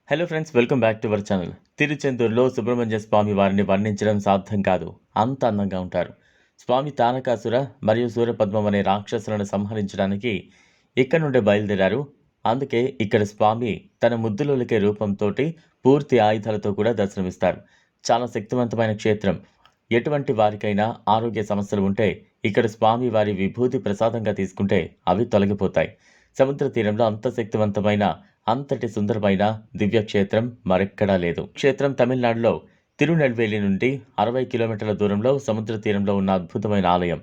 Hello friends, welcome back to our channel. తిరుచెందూరులో సుబ్రహ్మణ్య స్వామి వారిని వర్ణించడం సాధ్యం కాదు. అంత అందంగా ఉంటారు. స్వామి తారకాసుర మరియు సూర్యపద్మం అనే రాక్షసులను సంహరించడానికి ఇక్కడ నుండే బయలుదేరారు. అందుకే ఇక్కడ స్వామి తన ముద్దులోలికే రూపంతోటి పూర్తి ఆయుధాలతో కూడా దర్శనమిస్తారు. చాలా శక్తివంతమైన క్షేత్రం. ఎటువంటి వారికైనా ఆరోగ్య సమస్యలు ఉంటే ఇక్కడ స్వామి వారి విభూతి ప్రసాదంగా తీసుకుంటే అవి తొలగిపోతాయి. సముద్ర తీరంలో అంత శక్తివంతమైన అంతటి సుందరమైన దివ్యక్షేత్రం మరెక్కడా లేదు. క్షేత్రం తమిళనాడులో తిరునెల్వేలి నుండి 60 కిలోమీటర్ల దూరంలో సముద్ర తీరంలో ఉన్న అద్భుతమైన ఆలయం.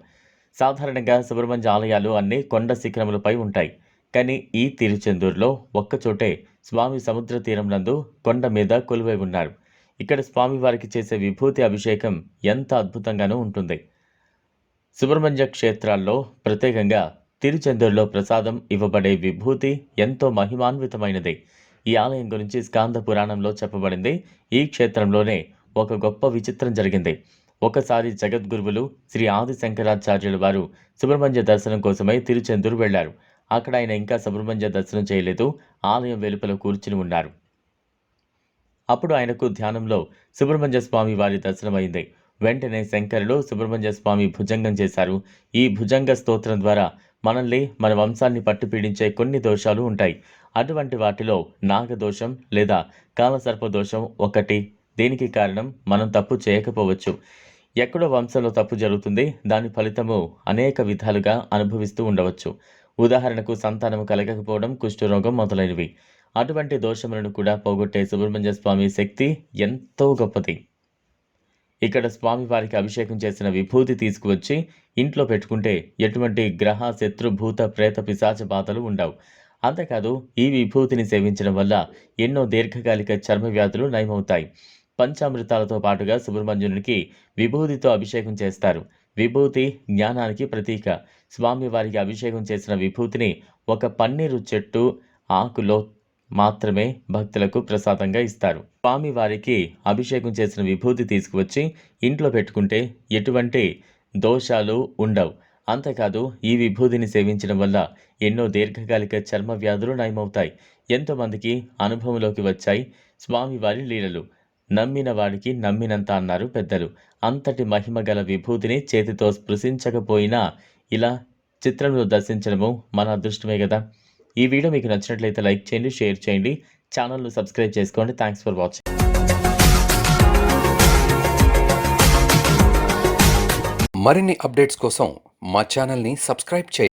సాధారణంగా సుబ్రహ్మణ్య ఆలయాలు అన్నీ కొండ శిఖరములపై ఉంటాయి. కానీ ఈ తిరుచెందూరులో ఒక్కచోటే స్వామి సముద్ర తీరం నందు కొండ మీద కొలువై ఉన్నారు. ఇక్కడ స్వామివారికి చేసే విభూతి అభిషేకం ఎంత అద్భుతంగానూ ఉంటుంది. సుబ్రహ్మణ్య క్షేత్రాల్లో ప్రత్యేకంగా తిరుచెందూరులో ప్రసాదం ఇవ్వబడే విభూతి ఎంతో మహిమాన్వితమైనది. ఈ ఆలయం గురించి స్కాంద పురాణంలో చెప్పబడింది. ఈ క్షేత్రంలోనే ఒక గొప్ప విచిత్రం జరిగింది. ఒకసారి జగద్గురువులు శ్రీ ఆది శంకరాచార్యుల వారు సుబ్రహ్మణ్య దర్శనం కోసమై తిరుచెందూరు వెళ్లారు. అక్కడ ఆయన ఇంకా సుబ్రహ్మణ్య దర్శనం చేయలేదు. ఆలయం వెలుపల కూర్చుని ఉన్నారు. అప్పుడు ఆయనకు ధ్యానంలో సుబ్రహ్మణ్య స్వామి వారి దర్శనమైంది. వెంటనే శంకరులు సుబ్రహ్మణ్య స్వామి భుజంగం చేశారు. ఈ భుజంగ స్తోత్రం ద్వారా మనల్ని, మన వంశాన్ని పట్టుపీడించే కొన్ని దోషాలు ఉంటాయి. అటువంటి వాటిలో నాగదోషం లేదా కాలసర్ప దోషం ఒకటి. దీనికి కారణం మనం తప్పు చేయకపోవచ్చు. ఎక్కడో వంశంలో తప్పు జరుగుతుంది. దాని ఫలితము అనేక విధాలుగా అనుభవిస్తూ ఉండవచ్చు. ఉదాహరణకు సంతానం కలగకపోవడం, కుష్ఠరోగం మొదలైనవి. అటువంటి దోషములను కూడా పోగొట్టే సుబ్రహ్మణ్య స్వామి శక్తి ఎంతో గొప్పది. ఇక్కడ స్వామివారికి అభిషేకం చేసిన విభూతి తీసుకువచ్చి ఇంట్లో పెట్టుకుంటే ఎటువంటి గ్రహ, శత్రు, భూత, ప్రేత, పిశాచ బాధలు ఉండవు. అంతేకాదు ఈ విభూతిని సేవించడం వల్ల ఎన్నో దీర్ఘకాలిక చర్మ వ్యాధులు నయమవుతాయి. పంచామృతాలతో పాటుగా సుబ్రహ్మణ్యునికి విభూతితో అభిషేకం చేస్తారు. విభూతి జ్ఞానానికి ప్రతీక. స్వామివారికి అభిషేకం చేసిన విభూతిని ఒక పన్నీరు చెట్టు ఆకులో మాత్రమే భక్తులకు ప్రసాదంగా ఇస్తారు. స్వామి వారికి అభిషేకం చేసిన విభూతి తీసుకువచ్చి ఇంట్లో పెట్టుకుంటే ఎటువంటి దోషాలు ఉండవు. అంతేకాదు ఈ విభూతిని సేవించడం వల్ల ఎన్నో దీర్ఘకాలిక చర్మ వ్యాధులు నయమవుతాయి. ఎంతోమందికి అనుభవంలోకి వచ్చాయి స్వామివారి లీలలు. నమ్మిన వాడికి నమ్మినంత అన్నారు పెద్దలు. అంతటి మహిమ గల విభూతిని చేతితో స్పృశించకపోయినా ఇలా చిత్రంలో దర్శించడము మన అదృష్టమే కదా. ఈ వీడియో మీకు నచ్చినట్లయితే లైక్ చేయండి, షేర్ చేయండి, ఛానల్ను సబ్స్క్రైబ్ చేసుకోండి. Thanks for watching. మరిన్ని అప్డేట్స్ కోసం మా ఛానల్ని సబ్స్క్రైబ్ చేయండి.